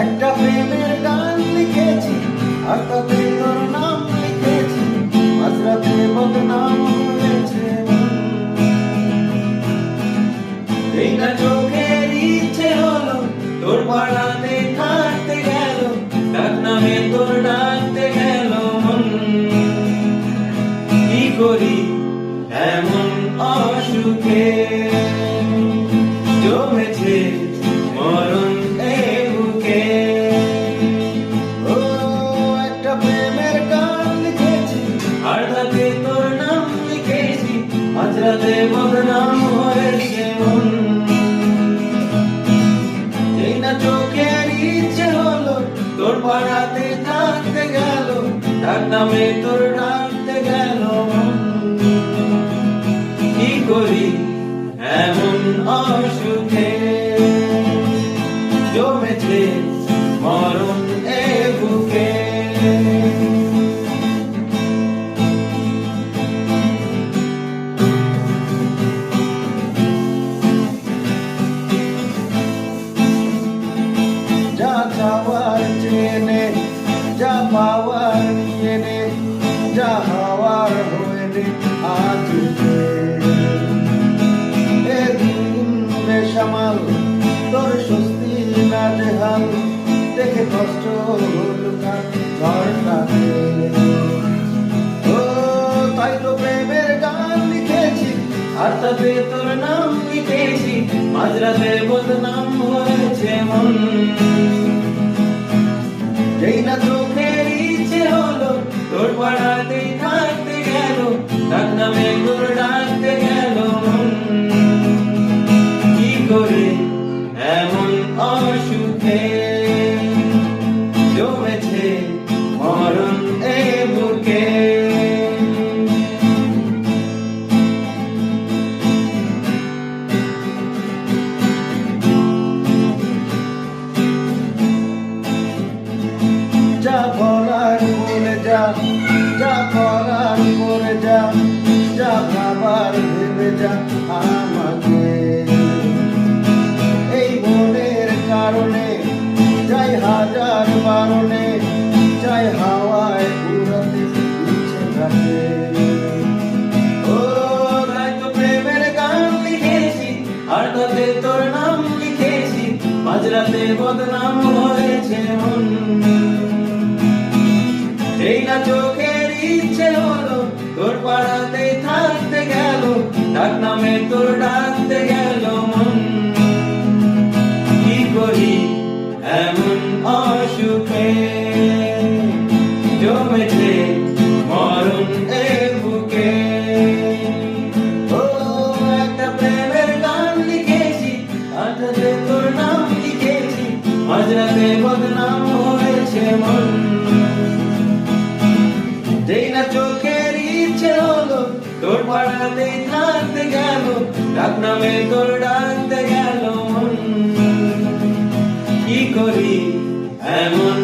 একটা প্রেমের গান লিখেছি আর তাতে তোর নাম লিখেছি, মাঝরাতে বদনাম হয়েছে মন। এই না চোখের ইচ্ছে হলো তোর পাড়াতে থাকতে গেল, ডাক নামে তোর ডাকতে গেল মন। কি করি এমন অসুখে জমেছে মরণ এ বুকে। ও একটা প্রেমের গান লিখেছি আর তাতে তোর নাম লিখেছি, মাঝরাতে বদনাম হয়েছে মন। এই না চোখের ইচ্ছে হলো তোর পাড়াতে থাকতে গেল, ডাক নামে তোর ডাকতে গেল মন। কি করি এমন অসুখে জমেছে মরণ এ বুকে। যা চাওয়ার চেনে, যা পাওয়ার নিয়ে নে, যা হওয়ার হয়ে নে আজ এ দিন বেসামাল, তোর স্বস্তি না জেহাল, দেখে কষ্ট ঝড়টাকে। ও তাই তো প্রেমের গান লিখেছি আর তাতে তোর নাম লিখেছি, মাঝরাতে বদনাম হয়েছে মন। যেই না চোখের ইচ্ছে হলো তোর পাড়াতে থাকতে গেল, ডাক নামে তোর ডাকতে গেল মন। কি করে এমন অসুখে জমেছে মরণ এ বুকে। যা বলার বলে যা, যা করার করে যা, যা ভাবার ভেবে যা আমাকে। এই মনের কারণে যাই হাজার বারণে, যাই হাওয়ায় উড়াতে ইচ্ছে থাকে। ও তাই তো প্রেমের গান লিখেছি আর তাতে তোর নাম লিখেছি, মাঝরাতে বদনাম হয়েছে মন। এই না চোখের ইচ্ছে হলো তোর পাড়াতে থাকতে গেল, ডাক নামে তোর ডাকতে গেল মন। কি করি এমন অসুখে জমেছে মরণ এ বুকে। ও একটা প্রেমের গান লিখেছি আর তাতে তোর নাম লিখেছি, মাঝরাতে বদনাম হয়েছে মন। যেই না চোখের ইচ্ছে হলো তোর পাড়াতে থাকতে গেল, ডাক নামে তোর ডাকতে গেল মন। কি করি এমন